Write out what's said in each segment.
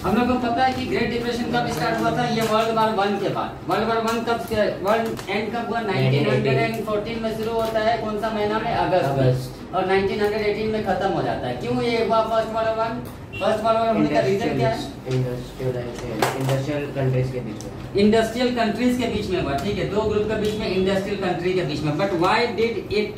हम लोग को पता है कि ग्रेट डिप्रेशन कब स्टार्ट हुआ था, ये वर्ल्ड वार 1 के बाद। वर्ल्ड वार 1 कब, वर्ल्ड एंड कब हुआ? 1914 में शुरू होता है। कौन सा महीना में? अगस्त। और 1918 में खत्म हो जाता है। क्यों ये हुआ first world war? First world war होने का रीजन क्या है? इंडस्ट्रियल कंट्रीज के बीच में, इंडस्ट्रियल कंट्रीज के बीच में हुआ। ठीक है, दो ग्रुप के बीच में, इंडस्ट्रियल कंट्री के बीच में। But why did it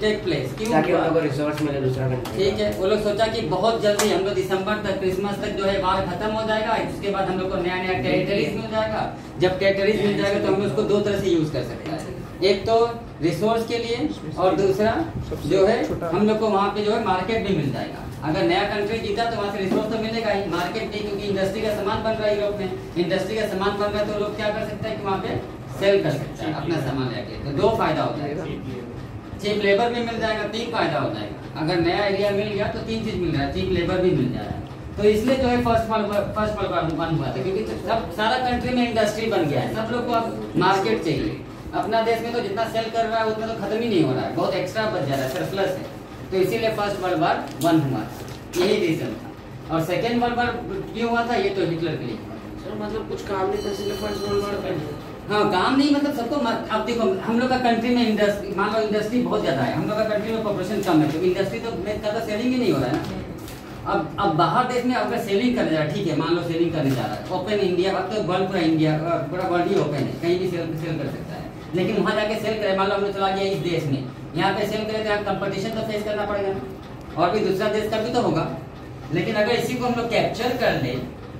take place? क्यों? ताकि उन लोगों को रिसोर्स मिले दूसरा कंट्री। ठीक है, वो लोग सोचा कि बहुत जल्दी हम लोग दिसंबर तक, क्रिसमस तक जो है वार खत्म हो जाएगा, उसके बाद हम लोग को नया नया टेरिटरीज मिल जाएगा। जब टेरिटरीज मिल जाएगा तो हम उसको दो तरह से यूज कर सकते हैं, एक तो रिसोर्स के लिए और दूसरा जो है हम लोग को वहाँ पे जो है मार्केट भी मिल जाएगा। अगर नया कंट्री जीता तो वहाँ से रिसोर्स तो मिलेगा ही, मार्केट भी, क्योंकि इंडस्ट्री का सामान बन रहा है यूरोप में। इंडस्ट्री का सामान बन रहा है तो लोग क्या कर सकते हैं कि वहाँ पे सेल कर सकते हैं अपना सामान लेके। तो दो फायदा हो जाएगा, चीप लेबर भी मिल जाएगा, 3 फायदा हो जाएगा। अगर नया एरिया मिल गया तो 3 चीज मिल रहा है, चीप लेबर भी मिल जाएगा। तो इसलिए जो है फर्स्ट वर्ल्ड वार 1 हुआ था, क्योंकि सब सारा कंट्री में इंडस्ट्री बन गया है, सब लोग को अब मार्केट चाहिए। अपना देश में तो जितना सेल कर रहा है उतना तो खत्म ही नहीं हो रहा है, बहुत एक्स्ट्रा बच जा रहा है, सरप्लस है। तो इसीलिए फर्स्ट वर्ल्ड वार 1 हुआ था, यही रीजन था। और सेकेंड वर्ल्ड वार क्यों हुआ था? ये तो हिटलर के लिए सर मतलब कुछ काम नहीं था इसलिए फर्स्ट वर्ल्ड वार कर। हाँ, काम नहीं मतलब सबको। अब देखो हम लोग का कंट्री में इंडस्ट्री, मान लो इंडस्ट्री बहुत ज्यादा है, हम लोग का कंट्री में पॉपुलेशन कम है, तो इंडस्ट्री तो ज्यादा सेलिंग ही नहीं हो रहा है ना। अब बाहर देश में अगर सेलिंग करने जा रहा है, ठीक है, मान लो सेलिंग करने जा रहा है, ओपन इंडिया, अब तो वर्ल्ड पूरा इंडिया पूरा वर्ल्ड ही ओपन है, कहीं भी सेल कर सकता है। लेकिन वहाँ जाके सेल करे, मान लो हमने चला गया इस देश में, यहाँ पे सेल करे तो यहाँ कंपटीशन तो फेस करना पड़ेगा, और भी दूसरा देश का भी तो होगा। लेकिन अगर इसी को हम लोग कैप्चर कर ले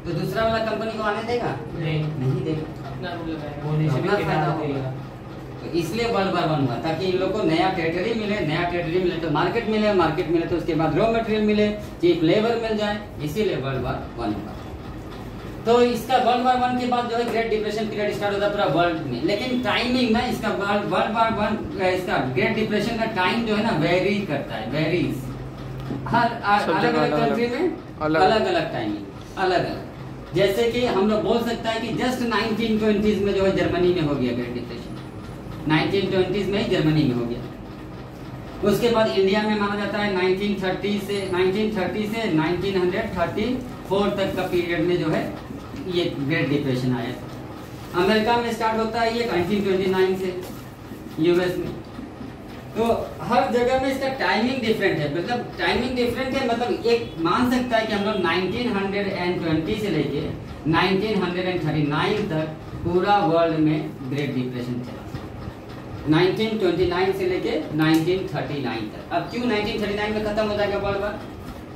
तो दूसरा वाला कंपनी को आने देगा? नहीं देगा, अपना फायदा होगा। तो इसलिए वर्ल्ड वार 1 हुआ, ताकि इन लोग को नया टेरिटरी मिले, नया टेरिटरी मिले तो मार्केट मिले, मार्केट मिले तो उसके बाद रॉ मटेरियल मिले, चीप लेबर मिल जाए, इसीलिए वर्ल्ड वार 1 हुआ। तो इसका वर्ल्ड वार 1 के बाद जो है ग्रेट डिप्रेशन पीरियड स्टार्ट होता है पूरा वर्ल्ड में। लेकिन टाइमिंग ना इसका वर्ल्ड वार 1 इसका ग्रेट डिप्रेशन का टाइम जो है ना वेरी करता है, वेरीज। हर अलग अलग कंट्री में अलग अलग टाइमिंग, अलग अलग। जैसे कि हम लोग बोल सकता है कि जस्ट 1920s में जो है जर्मनी में हो गया ग्रेट डिप्रेशन, 1920s में ही जर्मनी में हो गया। उसके बाद इंडिया में माना जाता है 1930 से 1934 तक का पीरियड में जो है ये ग्रेट डिप्रेशन आया था। अमेरिका में स्टार्ट होता है ये 1929 से, यूएस में। तो हर जगह में इसका टाइमिंग डिफरेंट है, मतलब टाइमिंग डिफरेंट है, मतलब एक मान सकता है कि हम लोग 1920 से लेके 1939 तक पूरा वर्ल्ड में ग्रेट डिप्रेशन चला, 1929 से लेके 1939 तक। अब क्यों 1939 में खत्म हो जाएगा वर्ल्ड वार?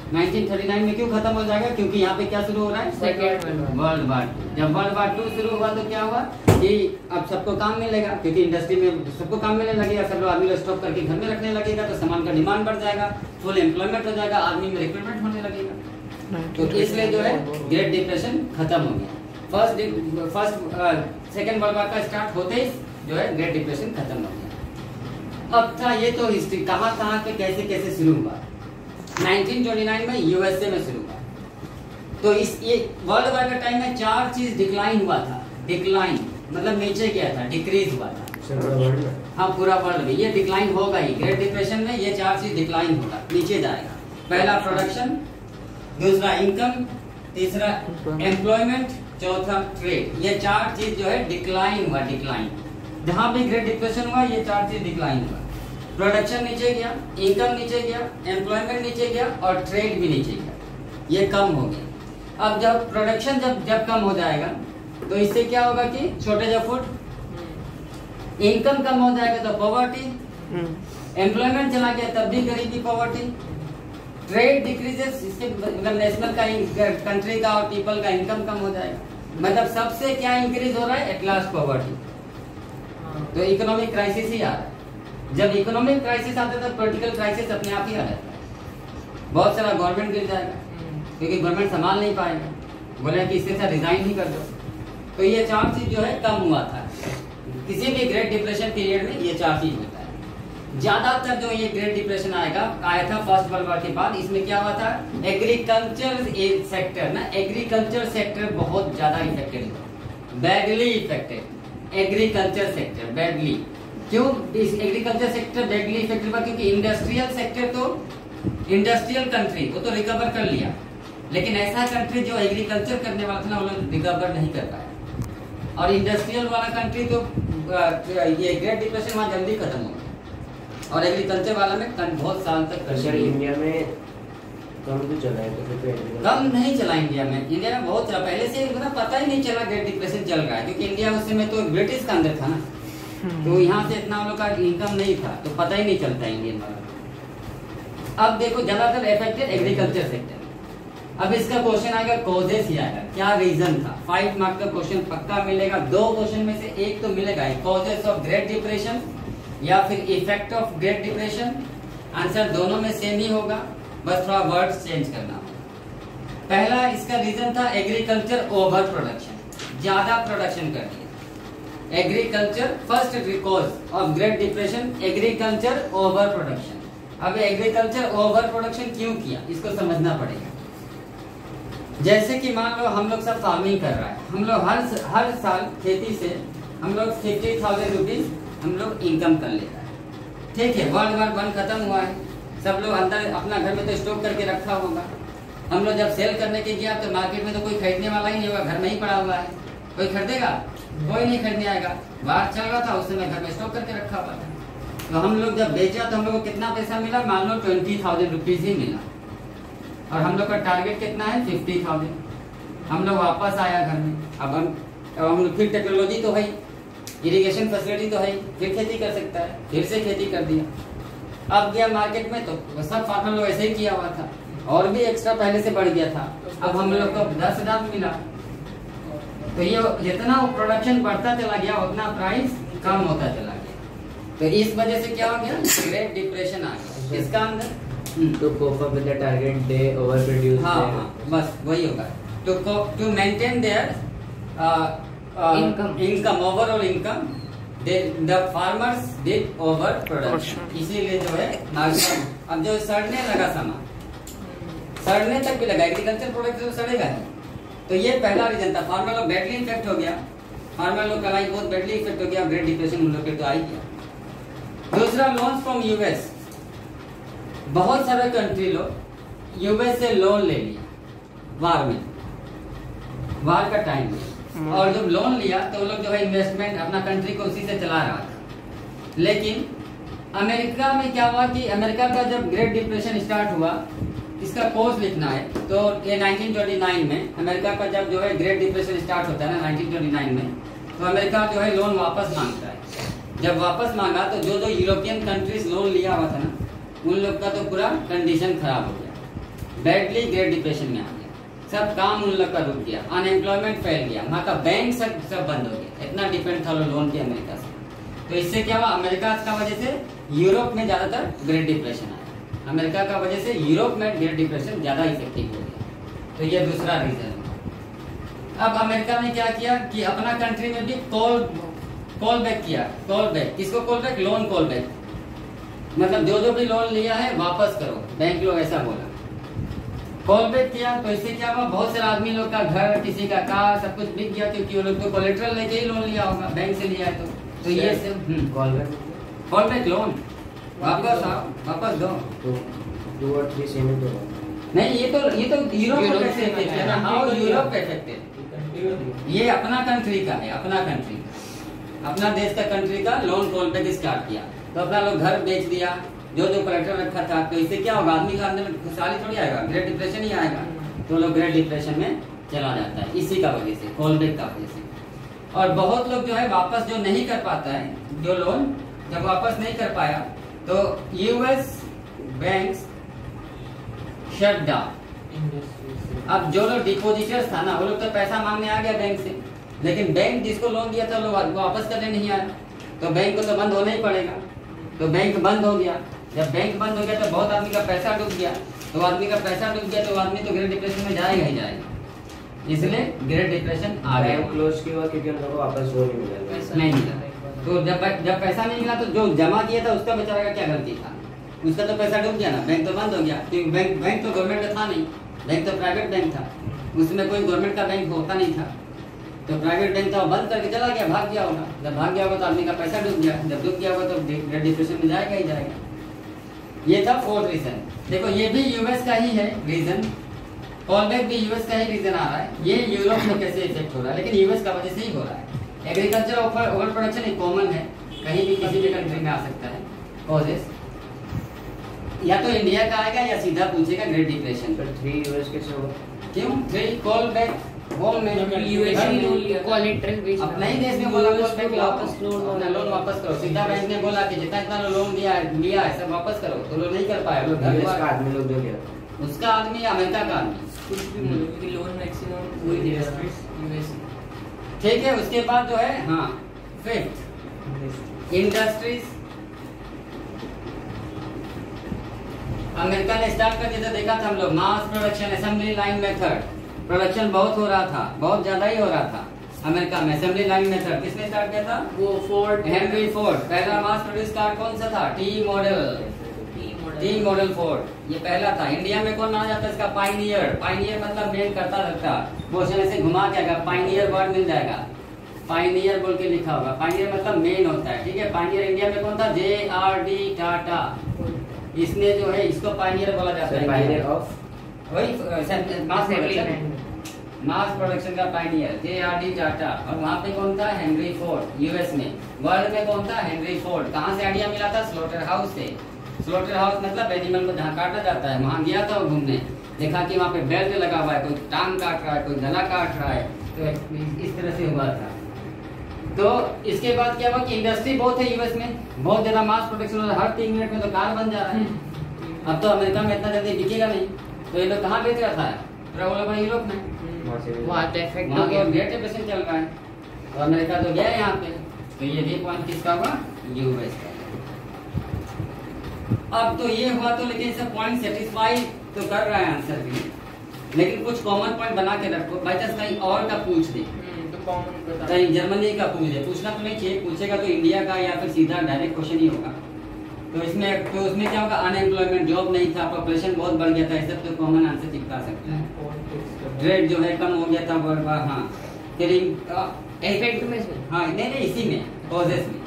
1939 में क्यों खत्म हो जाएगा? क्योंकि यहाँ पे क्या शुरू हो रहा है? Second world war. जब वर्ल्ड वार 2 शुरू हुआ तो क्या हुआ कि अब सबको काम मिलेगा, क्योंकि इंडस्ट्री में सबको काम मिलने लगेगा, सब लोग आदमी लोग स्टॉक करके घर में रखने लगेगा, तो सामान का डिमांड बढ़ जाएगा, फुल एम्प्लॉयमेंट हो जाएगा, आदमी में रिक्रूटमेंट होने लगेगा। तो इसलिए जो है ग्रेट डिप्रेशन खत्म हो गया। सेकेंड वर्ल्ड वार का स्टार्ट होते ही जो है ग्रेट डिप्रेशन खत्म हो गया। अब था ये तो हिस्ट्री, कहाँ कहाँ पे कैसे कैसे शुरू हुआ। 1929 में यूएसए में शुरू हुआ। तो इस ये वर्ल्ड वार का टाइम में 4 चीज डिक्लाइन हुआ था। डिक्लाइन मतलब नीचे गया था, डिक्रीज हुआ था। हाँ, पूरा वर्ल्ड में ये डिक्लाइन होगा ही। ग्रेट डिप्रेशन में ये 4 चीज डिक्लाइन होगा, नीचे जाएगा। पहला प्रोडक्शन, दूसरा इनकम, तीसरा एम्प्लॉयमेंट, चौथा ट्रेड। ये 4 चीज जो है डिक्लाइन हुआ, डिक्लाइन। जहां भी ग्रेट डिप्रेशन हुआ ये 4 चीज डिक्लाइन हुआ। प्रोडक्शन नीचे गया, इनकम नीचे गया, एम्प्लॉयमेंट नीचे गया और ट्रेड भी नीचे गया, ये कम हो गया। अब जब प्रोडक्शन जब कम हो जाएगा तो इससे क्या होगा कि शॉर्टेज ऑफ फूड, इनकम कम हो जाएगा तो पॉवर्टी, एम्प्लॉयमेंट चला गया तब भी गरीबी, पॉवर्टी, ट्रेड डिक्रीजेस, इसके मतलब नेशनल का, कंट्री का और पीपल का इनकम कम हो जाएगा। मतलब सबसे क्या इंक्रीज हो रहा है? At last poverty. तो इकोनॉमिक क्राइसिस ही आ रहा है। जब इकोनॉमिक क्राइसिस आता है तो पॉलिटिकल क्राइसिस अपने आप ही आ जाता है। बहुत सारा गवर्नमेंट गिर जाएगा, क्योंकि गवर्नमेंट संभाल नहीं पाएगा, बोले कि इसके साथ रिजाइन ही कर दो। तो ये 4 चीज जो है कम हुआ था। किसी भी ग्रेट डिप्रेशन पीरियड में ये 4 चीज होता है। ज्यादातर जो ये ग्रेट डिप्रेशन आया था फर्स्ट वर्ल्ड वार के बाद, इसमें क्या हुआ था? एग्रीकल्चर सेक्टर ना, एग्रीकल्चर सेक्टर बहुत ज्यादा इफेक्टेड हुआ, badly affected. Agriculture sector badly क्यों? एग्रीकल्चर सेक्टर बैडली इफेक्टेड हुआ क्योंकि इंडस्ट्रियल सेक्टर तो, इंडस्ट्रियल कंट्री वो तो रिकवर कर लिया, लेकिन ऐसा कंट्री जो एग्रीकल्चर करने वाला था ना, वो लोग रिकवर नहीं कर पाया। और इंडस्ट्रियल वाला कंट्री तो ये ग्रेट डिप्रेशन वहाँ जल्दी खत्म हो गया, और एग्रीकल्चर वाला में बहुत साल तक सर इंडिया में कम तो चला है, तो फिर कम नहीं चला इंडिया में। इंडिया में बहुत चला, पहले से मतलब पता ही नहीं चला ग्रेट डिप्रेशन चल रहा है, क्योंकि इंडिया उस समय तो ब्रिटिश का अंदर था ना, तो यहाँ से इतना हम लोग का इनकम नहीं था, तो पता ही नहीं चलता इंडियन वाला। अब देखो ज्यादातर इफेक्टेड एग्रीकल्चर सेक्टर। अब इसका क्वेश्चन आएगा कॉजेस ही आएगा, क्या रीजन था। 5 मार्क का क्वेश्चन पक्का मिलेगा, 2 क्वेश्चन में से एक तो मिलेगा, कॉजेस ऑफ ग्रेट डिप्रेशन या फिर effect of great depression. Answer दोनों में सेम ही होगा, बस थोड़ा वर्ड्स चेंज करना होगा। पहला इसका रीजन था एग्रीकल्चर ओवर प्रोडक्शन, ज्यादा प्रोडक्शन कर दिया। Agriculture first cause of great depression, agriculture over production. अब एग्रीकल्चर ओवर प्रोडक्शन क्यों किया, इसको समझना पड़ेगा। जैसे कि मान लो हम लोग सब फार्मिंग कर रहा है, हम लोग हर साल खेती से हम लोग 50,000 रुपीज हम लोग इनकम कर लेता है, ठीक है। वर्ल्ड वार 1 खत्म हुआ है, सब लोग अंदर अपना घर में तो स्टॉक करके रखा होगा। हम लोग जब सेल करने के गया तो मार्केट में तो कोई खरीदने वाला ही नहीं होगा, घर में ही पड़ा हुआ है, कोई खरीदेगा, कोई नहीं खरीदने आएगा। बाहर चल रहा था, उस समय घर में स्टॉक करके रखा हुआ था। तो हम लोग जब बेचा तो हम लोग को कितना पैसा मिला, मान लो 20,000 रुपीज ही मिला, और हम लोग का टारगेट कितना है 50,000। हम लोग वापस आया घर में, अब हम लोग फिर टेक्नोलॉजी तो है, इरिगेशन फैसिलिटी तो है, फिर खेती कर सकता है, फिर से खेती कर दिया। अब गया मार्केट में तो सब फार्मर लोग ऐसे ही किया हुआ था, और भी एक्स्ट्रा पहले से बढ़ गया था। अब हम लोग को 10,000 मिला, तो ये जितना प्रोडक्शन बढ़ता चला गया उतना प्राइस कम होता चला गया। तो इस वजह से क्या हो गया, ग्रेट डिप्रेशन आ गया इसका अंदर। तो cope up with the target they over produce. हाँ, बस वही होगा। To maintain their income, overall income, the farmers did over production। इसीलिए जो है अब जो सड़ने लगा सामान, सड़ने तक भी लगा, एग्रीकल्चर प्रोडक्ट तो सड़ेगा ही। तो ये पहला रीजन था, फार्मर लोग बैडली इफेक्ट हो गया, फार्मर लोग का लाइफ बहुत बैडली इफेक्ट हो गया, ग्रेट डिप्रेशन उन लोग के तो आ ही गया। दूसरा, लोन फ्रॉम यूएस। बहुत सारे कंट्री लोग यूएस से लोन ले लिया वार में, वार का टाइम में, और जब लोन लिया तो वो लोग जो है इन्वेस्टमेंट अपना कंट्री को उसी से चला रहा था। लेकिन अमेरिका में क्या हुआ कि अमेरिका का जब ग्रेट डिप्रेशन स्टार्ट हुआ, इसका कोर्स लिखना है, तो ये 1929 में अमेरिका का जब जो है ग्रेट डिप्रेशन स्टार्ट होता है ना 1929 में, तो अमेरिका जो है लोन वापस मांगता है। जब वापस मांगा तो जो जो यूरोपियन कंट्रीज लोन लिया हुआ था ना, उन लोग का तो पूरा कंडीशन खराब हो गया, बैडली ग्रेट डिप्रेशन में आ गया, सब काम उन लोग का रुक गया, अनएम्प्लॉयमेंट फैल गया, वहाँ का बैंक सब बंद हो गया, इतना डिपेंड था लोन के अमेरिका से। तो इससे क्या हुआ, अमेरिका का वजह से यूरोप में ज्यादातर ग्रेट डिप्रेशन आया, अमेरिका का वजह से यूरोप में ग्रेट डिप्रेशन ज्यादा इफेक्टिव हो गया। तो ये दूसरा रीजन है। अब अमेरिका ने क्या किया कि अपना कंट्री में भी कॉल बैक किया। कॉल बैक किसको, call back, loan call back, मतलब जो भी लोन लिया है वापस करो, बैंक लोग ऐसा बोला, कॉल बैक किया। तो इससे क्या हुआ, बहुत सारे आदमी लोग का घर, किसी का कार, सब कुछ बिक गया, क्योंकि वो लोग तो कोलेट्रल लेके ही लोन लिया होगा, बैंक से लिया है। तो ये कॉल बैक लोन वापस आओ, वापस दो। तो 2 और 3 सेम ही तो नहीं, ये तो यूरोप इफेक्टेड है ना, हाउ यूरोप इफेक्टेड, ये अपना कंट्री का है, अपना कंट्री, अपना देश का कंट्री का लोन कॉल बैक स्टार्ट किया। तो अपना लोग घर बेच दिया, जो कोलेट्रल रखा था। तो इससे क्या होगा, आदमी का अंदर खुशहाली थोड़ी आएगा, ग्रेट डिप्रेशन ही आएगा। तो लोग ग्रेट डिप्रेशन में चला जाता है, इसी का वजह से, कॉल बैक का वजह से। और बहुत लोग जो है वापस जो नहीं कर पाता है, जो लोन जब वापस नहीं कर पाया, तो यूएस बैंक्स शट डाउन। अब जो लोग डिपोजिटर्स था ना, वो लोग तो पैसा मांगने आ गया बैंक से, लेकिन बैंक जिसको लोन दिया था लोग वापस करने नहीं आया, तो बैंक को तो बंद होना ही पड़ेगा। तो बैंक बंद हो गया, जब बैंक बंद हो गया तो बहुत आदमी का पैसा डूब गया। तो आदमी का पैसा डूब गया तो आदमी तो ग्रेट डिप्रेशन में जाएगा ही जाएगा, इसलिए ग्रेट डिप्रेशन आ गया। क्लोज किया हुआ क्योंकि उन लोगों को वापस वो नहीं मिला, पैसा नहीं मिला। तो जब पैसा नहीं मिला तो जो जमा किया था उसका बेचारा का क्या गलती था, उसका तो पैसा डूब गया ना, बैंक तो बंद हो गया। क्योंकि बैंक तो गवर्नमेंट का था नहीं, बैंक तो प्राइवेट बैंक था, उसमें कोई गवर्नमेंट का बैंक होता नहीं था। तो प्राइवेट बैंक था, वो बंद करके चला गया, भाग गया होगा। जब भाग गया होगा तो आदमी का पैसा डूब गया, जब डूब गया होगा तो ग्रेट डिप्रेशन में जाएगा ही जाएगा। ये था 4th रीजन। देखो ये भी यूएस का ही है रीजन, कॉल बैक भी यूएस का ही रीजन आ रहा है, ये यूरोप में कैसे इफेक्ट हो रहा है, लेकिन यूएस का वजह से ही हो रहा है। एग्रीकल्चर ओवर प्रोडक्शन एक कॉमन है, कहीं भी किसी भी कंट्री में आ सकता है। कॉजेस या तो इंडिया का आएगा या सीधा पूछेगा ग्रेट डिप्रेशन। पर 3 यूएस कैसे होगा? क्यों 3 कॉल बैक होम में यूएस कोलेटरल बेस्ड अपने ही देश में बोला कॉल बैक वापस लोन वापस करो। सीधा बैंक ने बोला कि जितना इतना लोन लिया है सब वापस करो, तो लोग नहीं कर पाए। लोग घर यूएस का आदमी लोग जो लिया उसका आदमी अमेरिका का आदमी कुछ भी बोलो कि लोन मैक्सिमम वही यूएस। ठीक है। उसके बाद जो है हाँ 5th इंडस्ट्रीज। अमेरिका ने स्टार्ट कर दिया था, देखा था हम लोग mass production assembly line method. Production बहुत हो रहा था, बहुत ज्यादा ही हो रहा था अमेरिका में। असेंबली लाइन मेथड किसने स्टार्ट किया था? वो फोर्ड, हेनरी फोर्ड। पहला मास प्रोड्यूस कार कौन सा था? टी मॉडल फोर्ड, ये पहला था। इंडिया में कौन माना जाता है इसका? पाइनियर। पाइनियर मतलब मेन करता रहता, क्वेश्चन ऐसे घुमा के आएगा, पाइनियर वर्ड मिल जाएगा, पाइनियर बोल के लिखा होगा। पाइनियर मतलब मेन होता है, ठीक है। पाइनियर इंडिया में कौन था? JRD टाटा। इसने जो है इसको पाइनियर बोला जाता है, पायनियर ऑफ वही मास प्रोडक्शन का पाइनियर JRD टाटा। और वहाँ पे कौन था? Henry Ford. यूएस में। वर्ल्ड में कौन था? Henry Ford. कहाँ से आइडिया मिला था? स्लॉटर हाउस से। स्लॉटर हाउस मतलब एनिमल को जहाँ काटा जाता है, वहाँ गया था वो घूमने, देखा कि वहाँ पे बेल्ट लगा हुआ है, कोई टांग काट रहा है, कोई गला काट रहा है, तो इस तरह से हुआ था। तो इसके बाद क्या हुआ कि इंडस्ट्री बहुत है यूएस में, बहुत ज्यादा मास प्रोडक्शन हो रहा है, हर 3 मिनट में तो कार बन जा रहा है। अब तो अमेरिका में इतना जल्दी बिकेगा नहीं, तो ये लोग कहाँ बेच रहा था? यूरोप में। वहाँ तो इफेक्ट हो वहाँ गया। तो ग्रेट डिप्रेशन चल रहा है, और अमेरिका तो गया यहाँ पे। तो ये भी पॉइंट किसका हुआ? यूएस का। अब तो ये हुआ, तो लेकिन सब पॉइंट सेटिस्फाई तो कर रहा है आंसर भी, लेकिन कुछ कॉमन पॉइंट बना के रखो। बाई चांस कहीं और का पूछ दे, तो कॉमन बता, कहीं जर्मनी का पूछ दे, पूछना तो नहीं चाहिए, पूछेगा तो इंडिया का या फिर सीधा डायरेक्ट क्वेश्चन ही होगा। तो उसमें क्या होगा? अनएम्प्लॉयमेंट, जॉब नहीं था, पॉपुलेशन बहुत बढ़ गया था, ये सब तो कॉमन आंसर चिपका सकता है। ट्रेड जो है कम हो गया था वर्ल्ड का। हाँ फिर इफेक्ट में से हाँ नहीं इसी में कॉजेस में।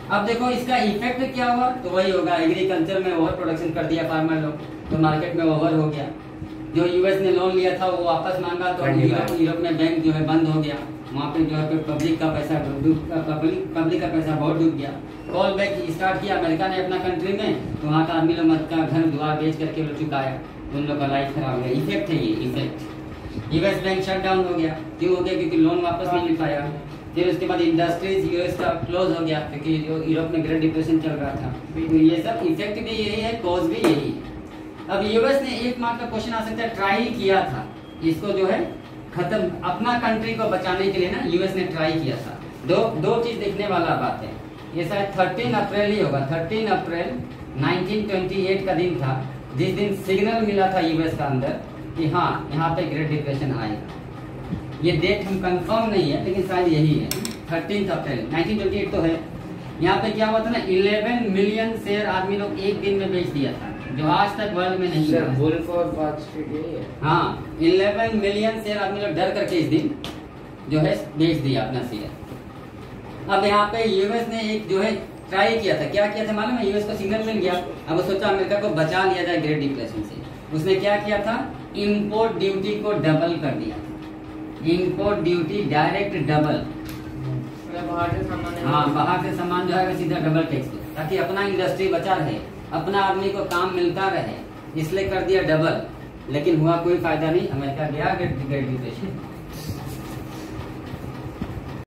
अब देखो इसका इफेक्ट क्या हुआ, तो वही होगा, एग्रीकल्चर में ओवर प्रोडक्शन कर दिया फार्मर लोग, तो मार्केट में ओवर हो गया। जो यूएस ने लोन लिया था वो वापस मांगा, तो यूरोप में बैंक जो है बंद हो गया, वहाँ पे जो है पब्लिक का पैसा बहुत डूब गया। कॉल बैक स्टार्ट किया अमेरिका ने अपना कंट्री में, तो वहाँ का आदमी लोग मत का घर द्वार बेच करके लोग चुकाया, तो उन लोग का लाइफ खराब हो गया। इफेक्ट है ये effect. US bank shut down हो गया, क्यों हो गया? क्योंकि लोन वापस नहीं मिल पाया। फिर उसके बाद इंडस्ट्रीज यूएस का क्लोज हो गया, क्योंकि यूरोप में ग्रेट डिप्रेशन चल रहा था। तो ये सब इफेक्ट भी यही है, कॉज भी यही है। अब यूएस ने 1 मार्क का क्वेश्चन आ सकता है, ट्राई किया था इसको जो है खत्म, अपना कंट्री को बचाने के लिए ना यूएस ने ट्राई किया था। दो चीज देखने वाला बात है, ये शायद 13 अप्रैल ही होगा। 13 अप्रैल 1928 का दिन था, जिस दिन सिग्नल मिला था यूएस का अंदर कि हाँ यहाँ पे ग्रेट डिप्रेशन आएगा। ये डेट हम कंफर्म नहीं है, लेकिन शायद यही है 13 अप्रैल 1928 तो है। यहाँ पे क्या हुआ था ना, 11 मिलियन शेयर आदमी लोग एक दिन में बेच दिया था, जो आज तक वर्ल्ड में नहीं हुआ। वुल्फ और वॉल स्ट्रीट यही है। हाँ 11 मिलियन शेयर आदमी लोग डर करके इस दिन जो है बेच दिया अपना शेयर। अब यहाँ पे यूएस ने एक जो है ट्राई किया था, क्या किया था मालूम है? यूएस को सिग्नल मिल गया, अब वो सोचा अमेरिका को बचा लिया जाए ग्रेट डिप्रेशन से। उसने क्या किया था? इम्पोर्ट ड्यूटी को डबल कर दिया था। इम्पोर्ट ड्यूटी डायरेक्ट डबल, बाहर से सामान, हाँ बाहर से सामान जो है सीधा डबल टैक्स, ताकि अपना इंडस्ट्री बचा रहे, अपना आदमी को काम मिलता रहे, इसलिए कर दिया डबल। लेकिन हुआ कोई फायदा नहीं, अमेरिका गया ग्रेट डिप्रेशन।